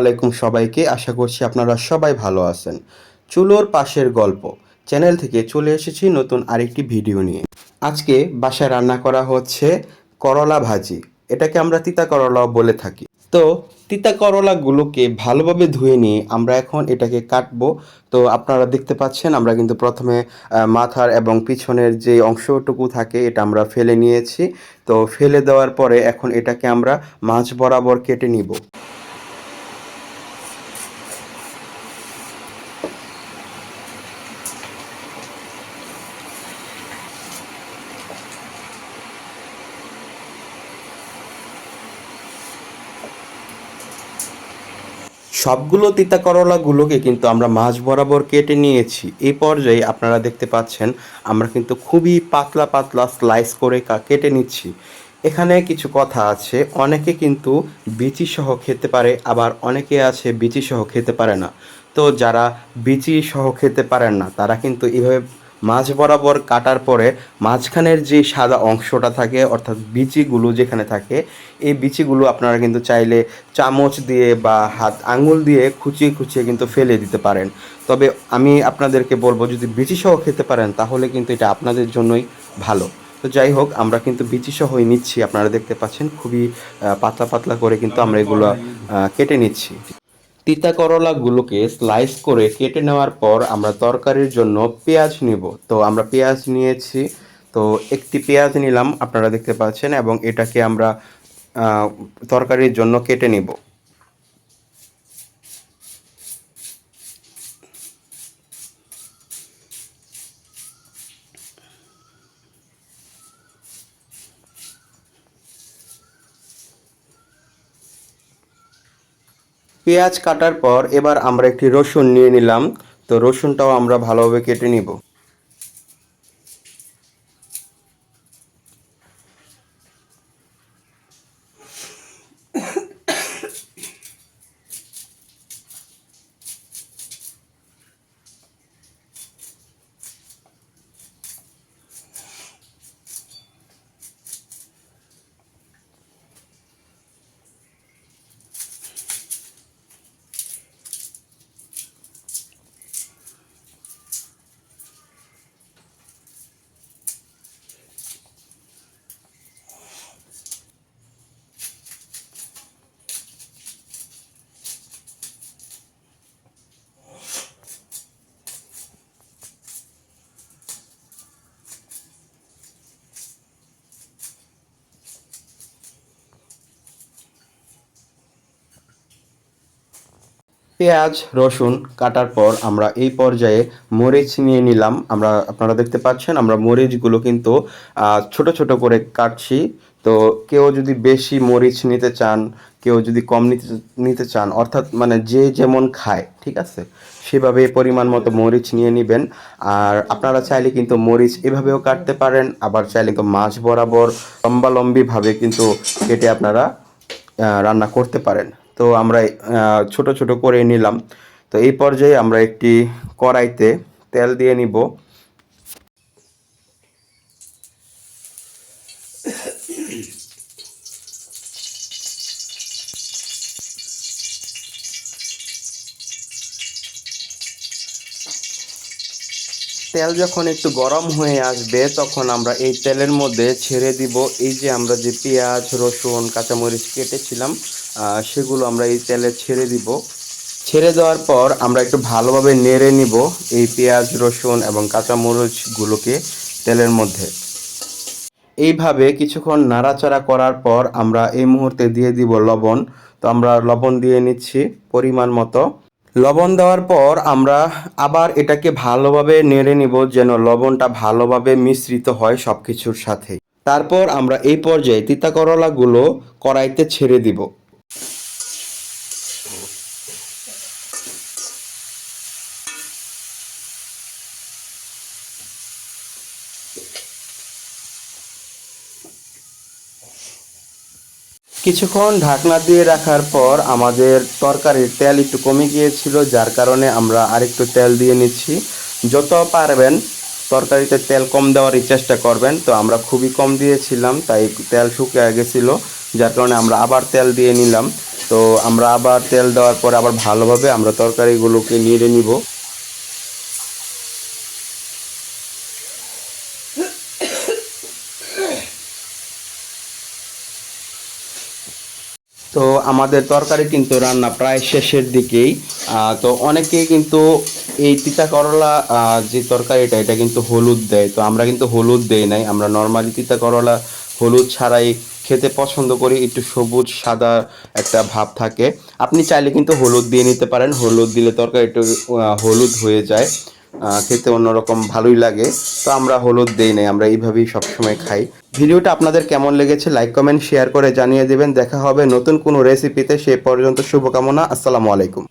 আলাইকুম সবাইকে। আশা করছি আপনারা সবাই ভালো আছেন। চুলোর পাশের গল্প চ্যানেল থেকে চলে এসেছি নতুন আরেকটি ভিডিও নিয়ে। আজকে বাসায় রান্না করা হচ্ছে করলা ভাজি। এটাকে আমরা তিতা করলাও বলে থাকি। তো তিতা করলাগুলোকে ভালোভাবে ধুয়ে নিয়ে আমরা এখন এটাকে কাটবো। তো আপনারা দেখতে পাচ্ছেন আমরা কিন্তু প্রথমে মাথার এবং পিছনের যে অংশটুকু থাকে এটা আমরা ফেলে নিয়েছি। তো ফেলে দেওয়ার পরে এখন এটাকে আমরা মাঝ বরাবর কেটে নিব। সবগুলো তিতা করলাগুলোকে কিন্তু আমরা মাঝ বরাবর কেটে নিয়েছি। এই পর্যায়ে আপনারা দেখতে পাচ্ছেন আমরা কিন্তু খুবই পাতলা পাতলা স্লাইস করে কেটে নিচ্ছি। এখানে কিছু কথা আছে, অনেকে কিন্তু বিচি সহ খেতে পারে, আবার অনেকে আছে বিচি সহ খেতে পারে না। তো যারা বিচি সহ খেতে পারেন না তারা কিন্তু এভাবে মাঝ বরাবর কাটার পরে মাঝখানের যে সাদা অংশটা থাকে অর্থাৎ বিচিগুলো যেখানে থাকে এই বিচিগুলো আপনারা কিন্তু চাইলে চামচ দিয়ে বা হাত আঙুল দিয়ে খুঁচিয়ে খুঁচিয়ে কিন্তু ফেলে দিতে পারেন। তবে আমি আপনাদেরকে বলবো যদি বিচি সহ খেতে পারেন তাহলে কিন্তু এটা আপনাদের জন্যই ভালো। তো যাই হোক আমরা কিন্তু বিচি সহই নিচ্ছি, আপনারা দেখতে পাচ্ছেন খুবই পাতলা পাতলা করে কিন্তু আমরা এগুলো কেটে নিচ্ছি। তিতা করলাগুলোকে স্লাইস করে কেটে নেওয়ার পর আমরা তরকারির জন্য পেঁয়াজ নিব। তো আমরা পেঁয়াজ নিয়েছি, তো একটি পেঁয়াজ নিলাম আপনারা দেখতে পাচ্ছেন, এবং এটাকে আমরা তরকারির জন্য কেটে নিব। পেঁয়াজ কাটার পর এবার আমরা একটি রসুন নিয়ে নিলাম। তো রসুনটাও আমরা ভালোভাবে কেটে নিব। পেঁয়াজ রসুন কাটার পর আমরা এই পর্যায়ে মরিচ নিয়ে নিলাম। আপনারা দেখতে পাচ্ছেন আমরা মরিচগুলো কিন্তু ছোট ছোট করে কাটছি। তো কেউ যদি বেশি মরিচ নিতে চান, কেউ যদি কম নিতে চান, অর্থাৎ মানে যে যেমন খায়, ঠিক আছে, সেভাবে পরিমাণ মতো মরিচ নিয়ে নেবেন। আর আপনারা চাইলে কিন্তু মরিচ এভাবেও কাটতে পারেন, আবার চাইলে কিন্তু মাঝ বরাবর লম্বালম্বিভাবে কিন্তু কেটে আপনারা রান্না করতে পারেন। তো আমরা ছোট ছোট করে নিলাম। তো এই পর্যায়ে আমরা একটি কড়াইতে তেল দিয়ে নিব। তেল যখন একটু গরম হয়ে আসবে তখন আমরা এই তেলের মধ্যে ছেড়ে দিব এই যে আমরা যে পেঁয়াজ রসুন কাঁচামরিচ কেটেছিলাম, সেগুলো আমরা এই তেলে ছেড়ে দিব। ছেড়ে দেওয়ার পর আমরা একটু ভালোভাবে নেড়ে নিব এই পেঁয়াজ রসুন এবং কাঁচামরিচগুলোকে তেলের মধ্যে। এইভাবে কিছুক্ষণ নাড়াচাড়া করার পর আমরা এই মুহূর্তে দিয়ে দিব লবণ। তো আমরা লবণ দিয়ে নিচ্ছি পরিমাণ মতো। লবণ দেওয়ার পর আমরা আবার এটাকে ভালোভাবে নেড়ে নিব যেন লবণটা ভালোভাবে মিশ্রিত হয় সব কিছুর সাথে। তারপর আমরা এই পর্যায়ে তিতা করলাগুলো কড়াইতে ছেড়ে দিব। কিছুক্ষণ ঢাকনা দিয়ে রাখার পর আমাদের তরকারির তেল একটু কমে গিয়েছিল, যার কারণে আমরা আরেকটু তেল দিয়ে নিচ্ছি। যত পারবেন তরকারিতে তেল কম দেওয়ারই চেষ্টা করবেন। তো আমরা খুবই কম দিয়েছিলাম, তাই তেল শুকিয়ে গেছিলো, যার কারণে আমরা আবার তেল দিয়ে নিলাম। তো তো আমরা আবার তেল দেওয়ার পরে আবার ভালোভাবে আমরা তরকারিগুলোকে নেড়ে নিব। তো আমাদের তরকারি কিন্তু রান্না প্রায় শেষের দিকেই। তো অনেকেই কিন্তু এই তিতা করলা যে তরকারিটা এটা কিন্তু হলুদ দেয়, তো আমরা কিন্তু হলুদ দেই নাই, আমরা নর্মালি তিতা করলা হলুদ ছাড়াই খেতে পছন্দ করি, একটু সবুজ সাদা একটা ভাব থাকে। আপনি চাইলে কিন্তু হলুদ দিয়ে নিতে পারেন, হলুদ দিলে তরকারি একটু হলুদ হয়ে যায়, খেতে অন্যরকম ভালোই লাগে। তো আমরা হলুদ দেই নাই, আমরা এইভাবেই সবসময় খাই। ভিডিওটা আপনাদের কেমন লেগেছে লাইক কমেন্ট শেয়ার করে জানিয়ে দেবেন। দেখা হবে নতুন কোনো রেসিপিতে, সে পর্যন্ত শুভকামনা। আসসালামু আলাইকুম।